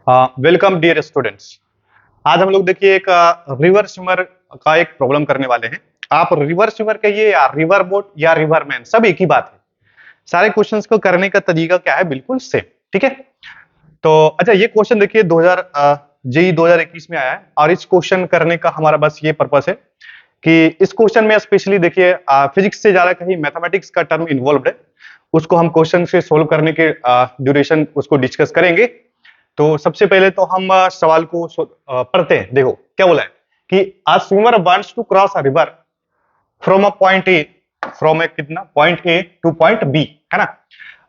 Welcome dear students. आज हम लोग देखिए एक रिवर स्विमर का एक प्रॉब्लम करने वाले हैं। आप रिवर स्विमर कहिए या रिवर बोट या रिवर मैन, सब एक ही बात है। सारे क्वेश्चंस को करने का तरीका क्या है, बिल्कुल सेम। ठीक है, तो अच्छा ये क्वेश्चन देखिए 2000 जेई 2021 में आया है और इस क्वेश्चन करने का हमारा बस ये पर्पस है कि इस क्वेश्चन में स्पेशली देखिए फिजिक्स से ज्यादा कहीं मैथमेटिक्स का टर्म इन्वॉल्व है। उसको हम क्वेश्चन से सोल्व करने के ड्यूरेशन उसको डिस्कस करेंगे। तो सबसे पहले तो हम सवाल को पढ़ते हैं। देखो क्या बोला है कि a swimmer wants to cross a river from a point A, from a कितना point A to point B, है ना।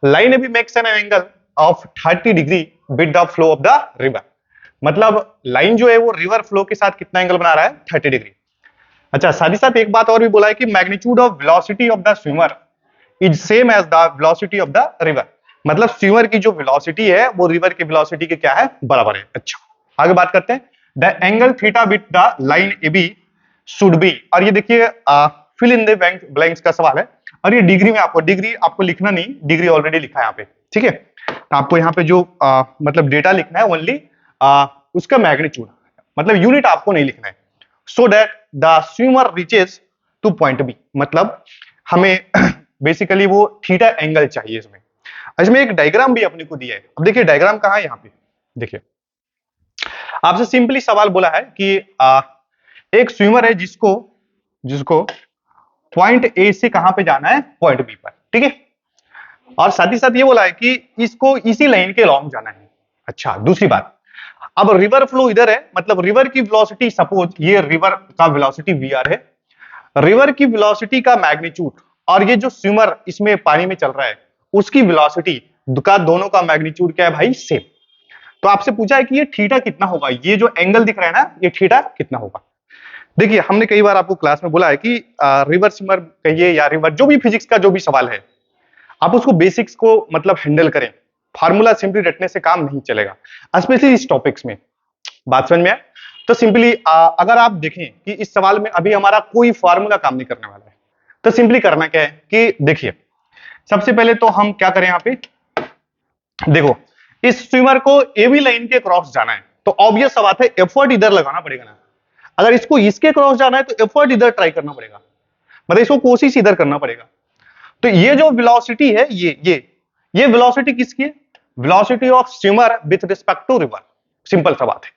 Line A B makes an angle of 30 degree with the flow of the river. मतलब line जो है वो river flow के साथ कितना एंगल बना रहा है, 30 डिग्री। अच्छा, साथ ही साथ एक बात और भी बोला है कि magnitude of velocity of the swimmer is same as the velocity of the river. मतलब स्विमर की जो वेलोसिटी है वो रिवर की वेलोसिटी के क्या है, बराबर है। अच्छा, आगे बात करते हैं। The angle theta with the line A B should be, और ये देखिए फिल इन द ब्लैंक्स का सवाल है और ये डिग्री में डिग्री आपको लिखना नहीं, डिग्री ऑलरेडी लिखा है यहाँ पे। ठीक है, तो आपको यहाँ पे जो मतलब डेटा लिखना है ओनली उसका मैग्नीट्यूड, मतलब यूनिट आपको नहीं लिखना है। So that the swimmer reaches to point B, मतलब हमें बेसिकली वो थीटा एंगल चाहिए इसमें। इसमें एक डायग्राम भी अपने को दिया है। अब देखिए डायग्राम कहाँ है, यहाँ पे देखिए आपसे सिंपली सवाल बोला है कि एक स्विमर है जिसको जिसको पॉइंट ए से कहां पे जाना है, पॉइंट बी पर। ठीक है, और साथ ही साथ ये बोला है कि इसको इसी लाइन के लॉन्ग जाना है। अच्छा, दूसरी बात, अब रिवर फ्लो इधर है, मतलब रिवर की वेलोसिटी, सपोज ये रिवर का वेलोसिटी वीआर है, रिवर की वेलोसिटी का मैग्नीट्यूड और ये जो स्विमर इसमें पानी में चल रहा है उसकी वेलोसिटी का दोनों का मैग्नीट्यूड क्या है भाई, सेम। तो आपसे पूछा है कि ये थीटा कितना होगा, ये जो एंगल दिख रहा है ना, ये थीटा कितना होगा। देखिए हमने कई बार आपको क्लास में बोला है कि रिवर स्विमर कहिए या रिवर, जो भी फिजिक्स का जो भी सवाल है आप उसको बेसिक्स को मतलब हैंडल करें। फार्मूला सिंपली रटने से काम नहीं चलेगा, स्पेशली इस टॉपिक्स में। बात समझ में आए तो सिंपली अगर आप देखें कि इस सवाल में अभी हमारा कोई फार्मूला काम नहीं करने वाला है, तो सिंपली करना क्या है कि देखिए सबसे पहले तो हम क्या करें, यहाँ पे देखो इस स्विमर को एबी लाइन के क्रॉस जाना है, तो ऑब्वियस सा बात है एफर्ट इधर लगाना पड़ेगा ना। अगर इसको इसके क्रॉस जाना है तो एफर्ट इधर ट्राई करना पड़ेगा, मतलब इसको कोशिश इधर करना पड़ेगा। तो ये जो वेलोसिटी है ये वेलोसिटी किसकी है, velocity of swimmer with respect to river. Simple सा बात है।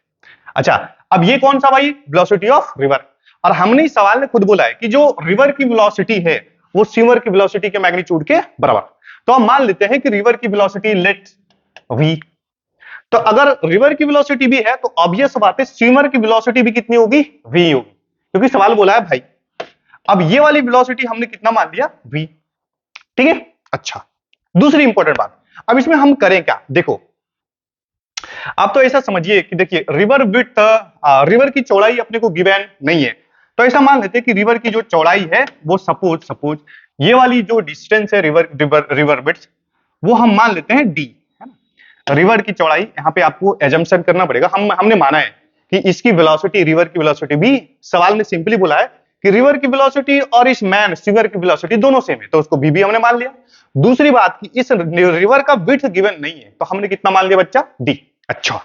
अच्छा, अब ये कौन सा भाई, वेलोसिटी ऑफ रिवर। और हमने इस सवाल में खुद बोला है कि जो रिवर की वेलोसिटी है वो स्विमर की वेलोसिटी के मैग्नीट्यूड के बराबर। तो हम मान लेते हैं कि रिवर की वेलोसिटी लेट वी, तो अगर रिवर की वेलोसिटी भी है तो ऑब्वियस बात है स्विमर की वेलोसिटी भी कितनी होगी, वी होगी, क्योंकि सवाल बोला है भाई। अब ये वाली वेलोसिटी हमने कितना मान लिया, वी। ठीक है, अच्छा दूसरी इंपॉर्टेंट बात, अब इसमें हम करें क्या, देखो आप तो ऐसा समझिए कि देखिए रिवर विड्थ, रिवर की चौड़ाई अपने को गिवन नहीं है, तो ऐसा मान लेते हैं कि रिवर की जो चौड़ाई है वो सपोज ये वाली जो डिस्टेंस है रिवर रिवर रिवर विड्थ, वो हम मान लेते हैं डी, है ना। रिवर की चौड़ाई यहाँ पे आपको एजम्पशन करना पड़ेगा, हमने माना है कि इसकी वेलोसिटी, रिवर की वेलोसिटी भी, सवाल में सिंपली बोला है कि रिवर की वेलोसिटी और इस मैन स्विमर की वेलोसिटी दोनों सेम है, तो उसको भी हमने मान लिया। दूसरी बात कि इस रिवर का विड्थ गिवन नहीं है, तो हमने कितना मान लिया बच्चा, डी। अच्छा,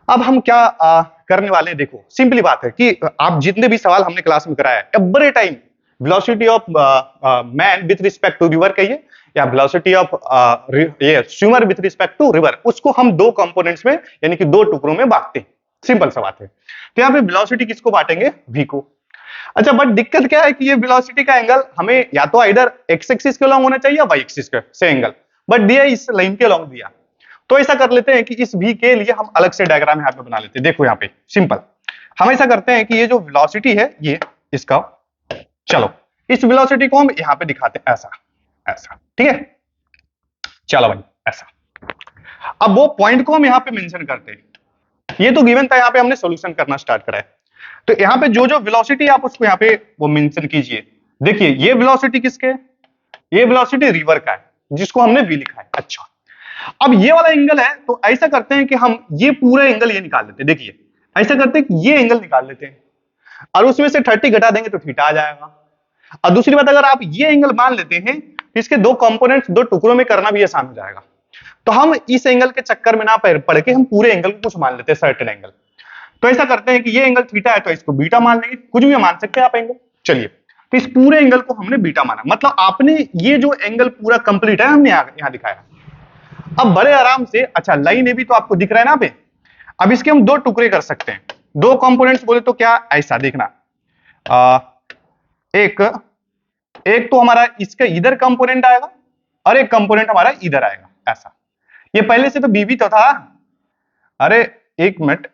अब हम क्या करने वाले हैं, देखो सिंपली बात है कि आप जितने भी सवाल हमने क्लास में कराया every time velocity of man with respect to river कहिए या वेलोसिटी ऑफ ये swimmer with respect to river, उसको हम दो कंपोनेंट्स में यानी कि दो टुकड़ों में बांटते हैं। सिंपल सा बात है। तो यहाँ पे वेलोसिटी किसको बांटेंगे, v को। अच्छा, बट दिक्कत क्या है कि ये वेलोसिटी का एंगल हमें या तो इधर एक्स एक्सिस के लॉन्ग होना चाहिए या वाई एक्सिस से एंगल, बट दिया इस लाइन के लॉन्ग दिया। तो ऐसा कर लेते हैं कि इस v के लिए हम अलग से डायग्राम यहाँ पे बना लेते हैं। देखो यहाँ पे सिंपल हम ऐसा करते हैं कि ये जो वेलोसिटी है ये इसका, चलो इस वेलोसिटी को हम यहाँ पे दिखाते हैं ऐसा ऐसा, ठीक है। चलो भाई ऐसा, अब वो पॉइंट को हम यहाँ पे मेंशन करते हैं, ये तो गिवन था, यहाँ पे हमने सॉल्यूशन करना स्टार्ट करा है। तो यहाँ पे जो जो वेलोसिटी आप उसको यहाँ पे वो मेंशन कीजिए। देखिए ये वेलोसिटी किसके, ये वेलोसिटी रिवर का है जिसको हमने v लिखा है। अच्छा, अब ये वाला एंगल है, तो ऐसा करते हैं कि हम ये पूरा एंगल ये निकाल लेते हैं। देखिए ऐसा करते हैं कि ये एंगल निकाल लेते हैं और उसमें से 30 घटा देंगे तो थीटा आ जाएगा। और दूसरी बात, अगर आप ये एंगल मान लेते हैं तो इसके दो कंपोनेंट्स दो टुकड़ों में करना भी आसान हो जाएगा। तो हम इस एंगल के चक्कर में ना पड़ के हम पूरे एंगल को कुछ मान लेते हैं, सर्टेन एंगल। तो ऐसा करते हैं कि ये एंगल थीटा है तो इसको बीटा मान लेंगे, कुछ भी मान सकते हैं आप एंगल। चलिए, तो इस पूरे एंगल को हमने बीटा माना, मतलब आपने ये जो एंगल पूरा कंप्लीट है हमने यहां दिखाया। अब बड़े आराम से, अच्छा लाइन ए भी तो आपको दिख रहा है ना पे, अब इसके हम दो टुकड़े कर सकते हैं, दो कंपोनेंट्स बोले तो क्या, ऐसा देखना, एक एक तो हमारा इसका इधर कंपोनेंट आएगा और एक कंपोनेंट हमारा इधर आएगा, ऐसा। ये पहले से तो बीबी तो था, अरे एक मिनट,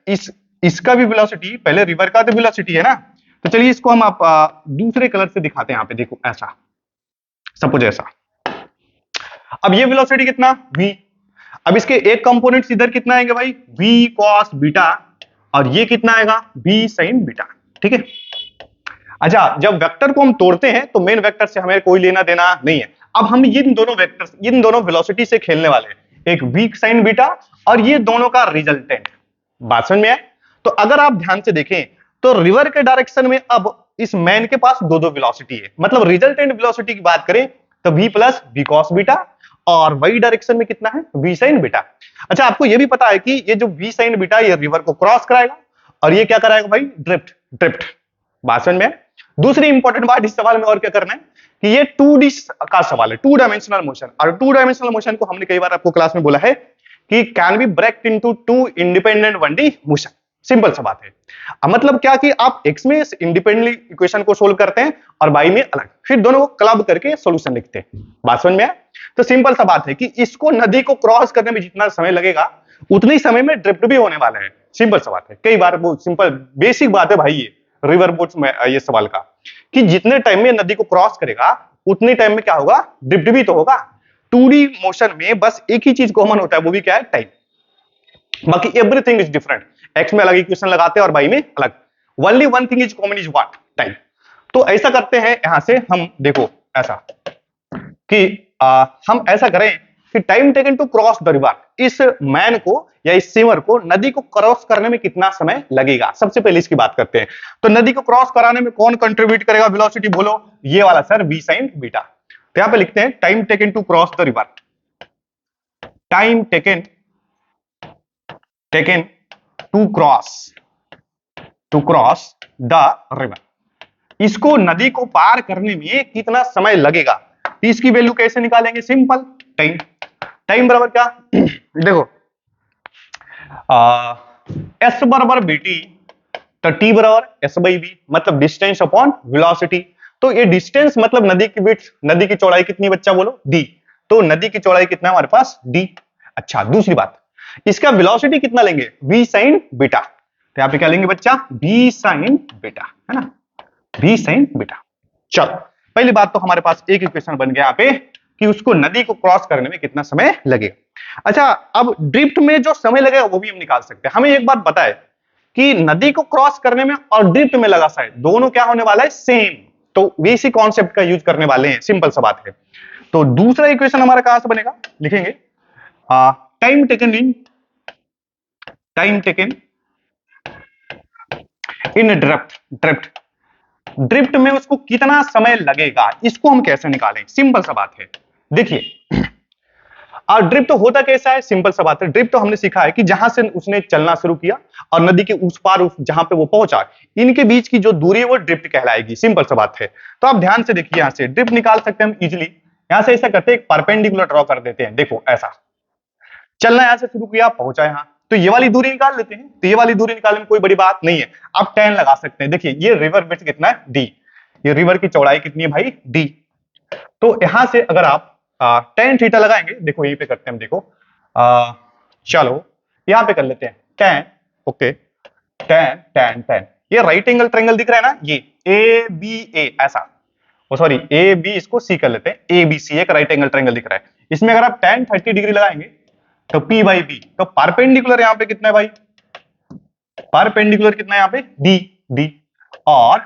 इसका भी वेलोसिटी, पहले रिवर का तो वेलोसिटी है ना, तो चलिए इसको हम आप दूसरे कलर से दिखाते हैं, यहां पे देखो ऐसा, सपोज ऐसा। अब ये वेलोसिटी कितना, v, अब इसके एक कंपोनेंट इधर कितना आएंगे भाई, v cos बीटा, और ये कितना आएगा, v sin बीटा, ठीक है। अच्छा, जब वेक्टर को हम तोड़ते हैं तो मेन वेक्टर से हमें कोई लेना देना नहीं है। अब हम इन दोनों वेक्टर्स, इन दोनों वेलोसिटी से खेलने वाले हैं, एक v sin बीटा और ये दोनों का रिजल्टेंट, बात समझ में है। तो अगर आप ध्यान से देखें तो रिवर के डायरेक्शन में अब इस मैन के पास दो दो वेलोसिटी है, मतलब रिजल्टेंट वेलोसिटी की बात करें तो v plus v cos beta, और वही डायरेक्शन में कितना है, v sin बीटा। अच्छा, आपको यह भी पता है कि ये जो v sin बीटा ये रिवर को क्रॉस कराएगा और ये क्या कराएगा भाई, ड्रिफ्ट, ड्रिफ्ट, बात समझ में। दूसरी इंपॉर्टेंट बात इस सवाल में और क्या करना है कि ये 2D का सवाल है, टू डायमेंशनल मोशन, और टू डायमेंशनल मोशन को हमने कई बार आपको क्लास में बोला है कि can be break into two independent 1D motion, simple सा बात है। मतलब क्या कि आप x में इंडिपेंडेंटली इक्वेशन को सोल्व करते हैं और y में अलग, फिर दोनों को क्लब करके सॉल्यूशन लिखते हैं, बात समझ में है। तो सिंपल सा बात है कि इसको नदी को क्रॉस करने में जितना समय लगेगा उतने ही समय में ड्रिफ्ट भी होने वाला है, सिंपल सा बात है। कई बार वो सिंपल बेसिक बात है भाई, ये रिवर बोट्स में ये सवाल का, कि जितने टाइम में नदी को क्रॉस करेगा उतने टाइम में क्या होगा, ड्रिफ्ट भी तो होगा। 2D मोशन में बस एक ही चीज कॉमन होता है, वो भी क्या है, टाइम, बाकी एवरीथिंग इज डिफरेंट। एक्स में अलग इक्वेशन लगाते हैं और वाई में अलग, only one thing is common, is what, time. तो ऐसा करते हैं, यहां से हम देखो ऐसा कि हम ऐसा करें कि time taken to cross the river, इस मैन को या इस स्विमर को नदी को क्रॉस करने में कितना समय लगेगा, सबसे पहले इसकी बात करते हैं। तो नदी को क्रॉस कराने में कौन कंट्रीब्यूट करेगा वेलोसिटी, बोलो, ये वाला सर, v sin बीटा। तो यहां पे लिखते हैं time taken to cross the river, time taken to cross the river, इसको नदी को पार करने में कितना समय लगेगा, इसकी वैल्यू कैसे निकालेंगे, सिंपल, टाइम, टाइम बराबर क्या देखो, s बराबर bt, तो t बराबर s बाई v, मतलब डिस्टेंस अपॉन वेलोसिटी। तो ये डिस्टेंस मतलब नदी की विड्थ, नदी की चौड़ाई कितनी बच्चा बोलो, d, तो नदी की चौड़ाई कितना है हमारे पास, d। अच्छा, दूसरी बात, इसका वेलोसिटी कितना लेंगे, v sin बीटा, तो यहां पे क्या लेंगे बच्चा, v sin बीटा, है ना, v sin बीटा। चलो, पहली बात तो हमारे पास एक इक्वेशन बन गया यहाँ पे कि उसको नदी को क्रॉस करने में कितना समय लगेगा। अच्छा, अब ड्रिफ्ट में जो समय लगेगा वो भी हम निकाल सकते हैं। हमें एक बात पता है कि नदी को क्रॉस करने में और ड्रिफ्ट में लगा समय दोनों क्या होने वाला है, सेम, तो इसी कॉन्सेप्ट का यूज करने वाले हैं, सिंपल सा बात है। तो दूसरा इक्वेशन हमारा कहां से बनेगा, लिखेंगे time taken in drift, drift में उसको कितना समय लगेगा, इसको हम कैसे निकालें, सिंपल सा बात है। देखिए, और ड्रिफ्ट तो होता कैसा है, सिंपल सा बात है। ड्रिफ्ट तो हमने सीखा है कि जहां से उसने चलना शुरू किया और नदी के उस पार जहां पे वो पहुंचा, इनके बीच की जो दूरी है वो ड्रिफ्ट कहलाएगी, सिंपल सा बात है। तो आप ध्यान से देखिए, यहां से ड्रिफ्ट निकाल सकते हैं हम इजिली। यहां से ऐसा करते हैं, एक परपेंडिकुलर ड्रॉ कर देते हैं, देखो ऐसा चलना, यहां से शुरू किया, पहुंचा यहां, तो ये वाली दूरी निकाल लेते हैं। तो ये वाली दूरी निकालने में कोई बड़ी बात नहीं है, आप tan लगा सकते हैं। देखिए, ये रिवर विड्थ कितना है, d, ये रिवर की चौड़ाई कितनी है भाई, d। तो यहां से अगर आप tan थीटा लगाएंगे, देखो यहीं पे करते हैं हम, देखो चलो यहां पे कर लेते हैं tan, ओके, tan, ये राइट एंगल ट्रायंगल दिख रहा है ना, ये ABA ऐसा, ओ सॉरी AB, इसको C कर लेते हैं, ABC एक राइट एंगल ट्रायंगल दिख रहा है। इसमें अगर आप tan 30 डिग्री लगाएंगे तो P बाई B, तो परपेंडिकुलर यहां पे कितना है भाई, परपेंडिकुलर कितना है यहाँ पे, D, और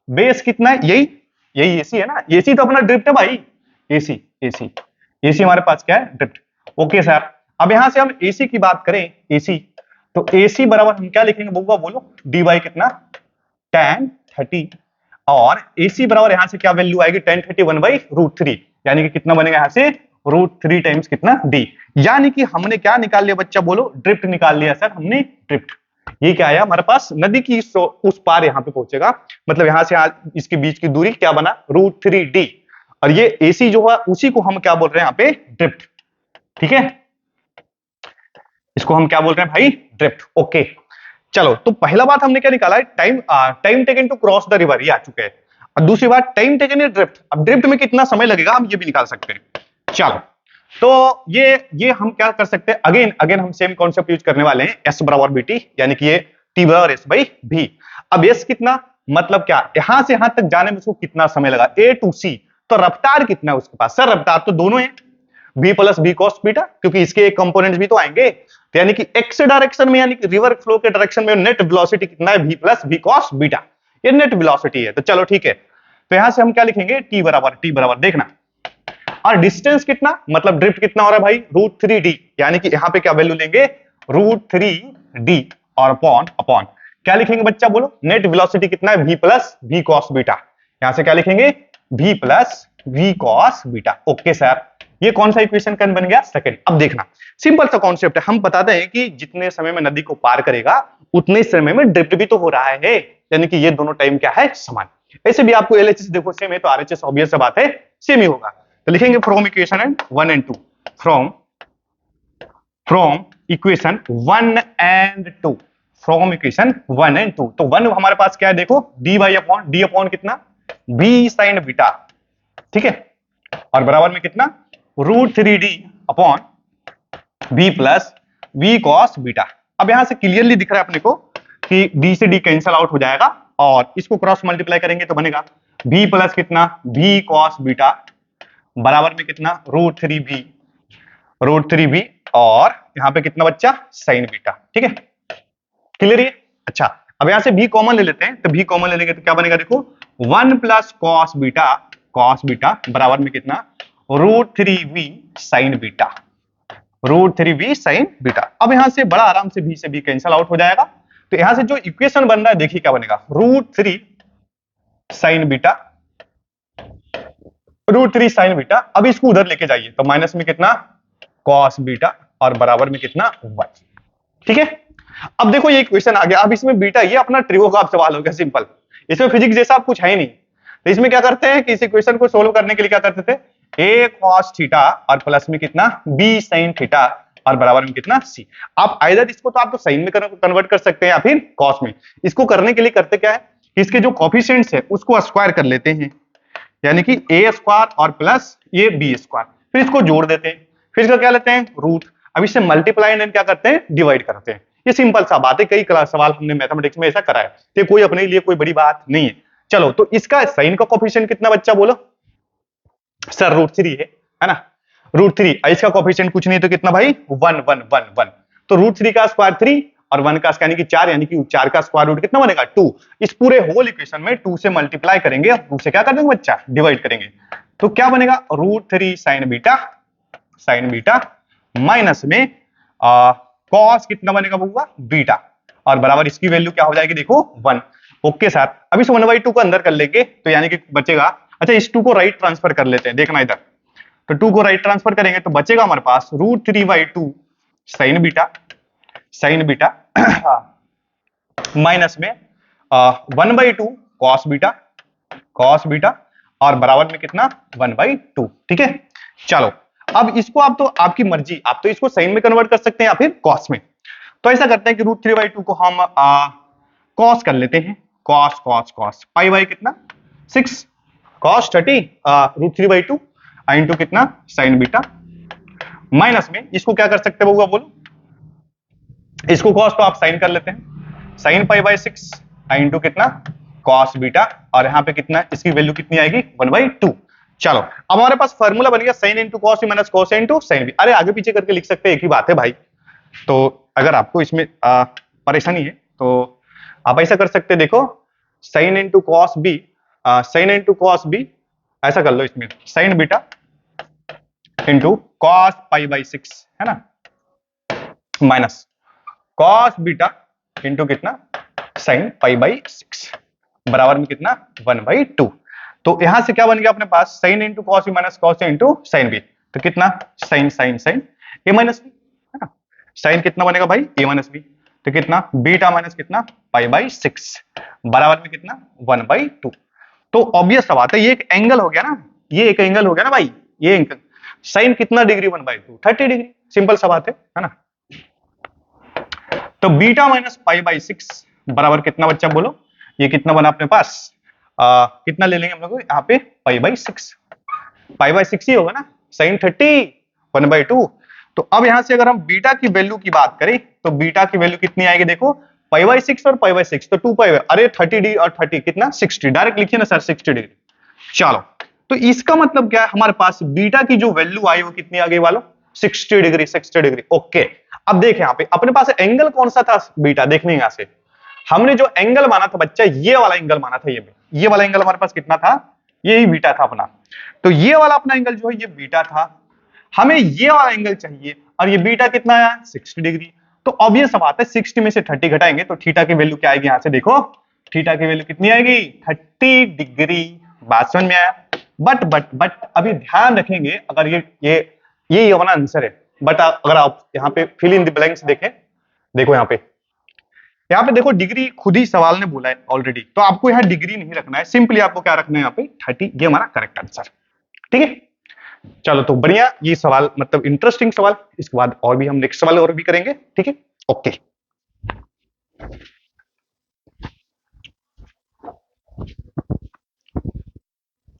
बेस कितना है, यही AC है ना, AC तो अपना ड्रिफ्ट है भाई, AC हमारे पास क्या है, ड्रिफ्ट। ओके सर, अब यहां से हम AC की बात करें, AC, तो AC बराबर हम क्या लिखेंगे बउआ, बोलो, D बाई कितना, tan 30, और AC बराबर यहां से क्या वैल्यू आएगी, tan 30 1/√3, यानी कि कितना बनेगा यहां से √3 टाइम्स कितना डी। यानी कि हमने क्या निकाल लिया बच्चा बोलो, ड्रिफ्ट निकाल लिया सर हमने, ड्रिफ्ट। ये क्या आया हमारे पास, नदी की उस पार यहां पे पहुंचेगा, मतलब यहां से इसके बीच की दूरी क्या बना, √3d। और ये AC जो है उसी को हम क्या बोल रहे हैं यहाँ पे, ड्रिफ्ट। ठीक है, इसको हम क्या बोल रहे हैं भाई, ड्रिफ्ट। ओके चलो, तो पहला बात हमने क्या निकाला है, time taken to cross the river, ये आ चुके हैं। और दूसरी बात टाइम टेकन इन ड्रिफ्ट, अब ड्रिफ्ट में कितना समय लगेगा हम ये भी निकाल सकते हैं। चलो, तो ये हम क्या कर सकते हैं, अगेन अगेन हम सेम कॉन्सेप्ट यूज करने वाले हैं, S बराबर BT, यानी कि ये T बराबर S बाई V। अब S कितना, मतलब क्या, यहां से यहां तक जाने में उसको कितना समय लगा, A to C, तो रफ्तार कितना है उसके पास, सर रफ्तार तो दोनों है, V plus V cos beta, क्योंकि इसके एक कंपोनेंट्स भी तो आएंगे, तो यानी कि x डायरेक्शन में, यानी कि रिवर फ्लो के डायरेक्शन में नेट वेलोसिटी कितना है, V plus V cos beta, ये नेट वेलोसिटी है। तो चलो ठीक है, तो यहां से हम क्या लिखेंगे, T बराबर देखना, और डिस्टेंस कितना, मतलब ड्रिफ्ट कितना हो रहा है भाई, √3d, यानी कि यहां पे क्या वैल्यू लेंगे, √3d, और अपॉन क्या लिखेंगे बच्चा बोलो, नेट वेलोसिटी कितना है, V plus V cos beta, यहां से क्या लिखेंगे, V plus V cos beta. Okay sir, ये कौन सा इक्वेशन कन बन गया, सेकंड। अब देखना, सिंपल सा कॉन्सेप्ट है, हम बताते हैं कि जितने समय में नदी को पार करेगा उतने समय में ड्रिफ्ट भी तो हो रहा है, यानी कि ये दोनों टाइम क्या है, समान। ऐसे भी आपको LHS देखो सेम है, तो RHS ऑब्वियस सा बात है सेम ही होगा। तो लिखेंगे from equation 1 and 2, from equation 1 and 2, from equation 1 and 2। तो 1 हमारे पास क्या है देखो, डी अपॉन कितना, b sin बीटा, ठीक है, और बराबर में कितना, √3d upon b plus V cos beta. अब यहां से क्लियरली दिख रहा है अपने को कि d से d कैंसल आउट हो जाएगा, और इसको क्रॉस मल्टीप्लाई करेंगे तो बनेगा b प्लस कितना, V cos बीटा, बराबर में कितना, √3b, और यहां पे कितना बच्चा, साइन बीटा। ठीक है, क्लियर है। अच्छा, अब यहां से b कॉमन ले लेते हैं, तो b कॉमन ले लेंगे तो क्या बनेगा देखो, 1 प्लस cos बीटा बराबर में कितना, √3b sign beta, √3b sign beta. अब यहां से बड़ा आराम से b से b कैंसल आउट हो जाएगा, तो यहां से जो इक्वेशन बन रहा है देखिए क्या बनेगा, √3 साइन बीटा, √3 साइन बीटा। अब इसको उधर लेके जाइए तो माइनस में कितना, cos बीटा, और बराबर में कितना, 1। ठीक है, अब देखो ये इक्वेशन आ गया, अब इसमें बीटा, ये अपना ट्रिगो का सवाल हो गया सिंपल, इसमें फिजिक्स जैसा कुछ है ही नहीं। तो इसमें क्या करते हैं कि इस इक्वेशन को सोल्व करने के लिए क्या करते थे, a cos थीटा और प्लस में कितना, b sin थीटा, और बराबर में कितना, c। आप आइदर इसको तो आप तो साइन में कन्वर्ट कर सकते हैं या फिर cos में। इसको करने के लिए करते क्या है, इसके जो कोफिशिएंट्स है उसको स्क्वायर कर लेते हैं, यानी कि a स्क्वायर और प्लस ये b स्क्वायर, फिर इसको जोड़ देते हैं, फिर इसका क्या लेते हैं, रूट। अब इससे मल्टीप्लाई एंड क्या करते हैं, डिवाइड करते हैं। ये सिंपल सा बात है, कई क्लास सवाल हमने मैथमेटिक्स में ऐसा करा है, तो कोई अपने लिए कोई बड़ी बात नहीं है। चलो, तो इसका साइन का कोफिशिएंट कितना बच्चा बोलो, सर √3 है ना, √3, इसका कोफिशिएंट कुछ नहीं तो कितना भाई, 1 1 1 1। तो √3 का स्क्वायर 3 और 1 का यानी कि 4, यानी कि 4 का स्क्वायर रूट कितना बनेगा, 2। इस पूरे होल इक्वेशन में 2 से मल्टीप्लाई करेंगे और 2 से क्या कर देंगे बच्चा, डिवाइड करेंगे, तो क्या बनेगा, √3 साइन बीटा माइनस में कॉस कितना बनेगा बउआ, बीटा, और बराबर इसकी वैल्यू क्या हो जाएगी देखो, 1। ओके सर, अब इस 1/2 को अंदर कर लेंगे तो यानी कि बचेगा, अच्छा इस 2 को राइट ट्रांसफर कर लेते हैं, देखना इधर, तो 2 को राइट ट्रांसफर करेंगे तो बचेगा हमारे पास √3/2 साइन बीटा माइनस में 1/2 कॉस बीटा, और बराबर में कितना, 1/2। ठीक है, चलो अब इसको आप तो आपकी मर्जी, आप तो इसको साइन में कन्वर्ट कर सकते हैं या फिर कॉस में। तो ऐसा करते हैं कि √3/2 को हम कॉस कर लेते हैं, कॉस पाई बाई कितना, 6 cos 30 √3/2 इंटू कितना, साइन बीटा, माइनस में इसको क्या कर सकते हैं बउआ बोलो, इसको कॉस तो आप साइन कर लेते हैं, साइन पाई बाई 6 इंटू कितना, कॉस बीटा, और यहां पे कितना, इसकी वैल्यू कितनी आएगी, 1/2। चलो, अब हमारे पास फार्मूला बन गया sine into cos minus cos into sine B. अरे आगे पीछे करके लिख सकते हैं, एक ही बात है भाई। तो अगर आपको इसमें परेशानी है तो आप ऐसा कर सकते हैं, देखो साइन इंटू कॉस बी, ऐसा कर लो, इसमें sign beta into cos pi by 6 है ना, माइनस कॉस बीटा इंटू कितना, साइन पाई बाई 6, बराबर में कितना, 1/2। तो यहां से क्या बन गया अपने पास, sine into cos minus cos into sine B. तो कितना sine sine sine A minus B, है ना। साइन कितना बनेगा भाई ए माइनस बी, तो कितना बीटा माइनस कितना पाई बाई 6 बराबर में कितना 1/2। तो ऑब्वियस सा बात है ये एक एंगल हो गया ना, ये एक एंगल हो गया ना भाई, ये एंगल साइन कितना डिग्री 1/2 30 डिग्री, सिंपल सा बात है ना। तो बीटा माइनस पाई बाई 6 बराबर कितना बच्चा बोलो, ये कितना बना अपने पास कितना ले लेंगे हम लोग यहाँ पे पाई बाई 6, पाई बाई 6 ही होगा ना, साइन 30 1/2। तो अब यहां से अगर हम बीटा की वैल्यू की बात करें तो बीटा की वैल्यू कितनी आएगी देखो, पाई बाई 6 और पाई बाई 6 तो 2 पाई, अरे 30 डिग्री और 30 कितना 60, डायरेक्ट लिखिए ना सर 60 डिग्री। चलो तो इसका मतलब क्या है, हमारे पास बीटा की जो वैल्यू आई वो कितनी आ गई वालों 60 डिग्री, 60 डिग्री। ओके अब देख यहाँ पे अपने पास एंगल कौन सा था बीटा, देखने यहां से हमने जो एंगल माना था बच्चा, ये वाला एंगल माना था, ये वाला एंगल हमारे पास कितना था, यही बीटा था अपना। तो ये वाला अपना एंगल जो है ये बीटा था, हमें ये वाला एंगल चाहिए और ये बीटा कितना आया 60 डिग्री। तो ऑब्वियस बात है 60 में से 30 घटाएंगे तो थीटा की वैल्यू क्या आएगी, यहां से देखो थीटा की वैल्यू कितनी आएगी 30 डिग्री। बात समझ में आया। बट अभी ध्यान रखेंगे, अगर ये अपना आंसर है, बट अगर आप यहाँ पे फिल इन द ब्लैंक्स देखें, देखो यहाँ पे देखो डिग्री खुद ही सवाल ने बोला है ऑलरेडी, तो आपको यहाँ डिग्री नहीं रखना है, सिंपली आपको क्या रखना है यहाँ पे 30, ये हमारा करेक्ट आंसर। ठीक है चलो तो बढ़िया, ये सवाल मतलब इंटरेस्टिंग सवाल, इसके बाद और भी हम नेक्स्ट सवाल और भी करेंगे। ठीक है ओके।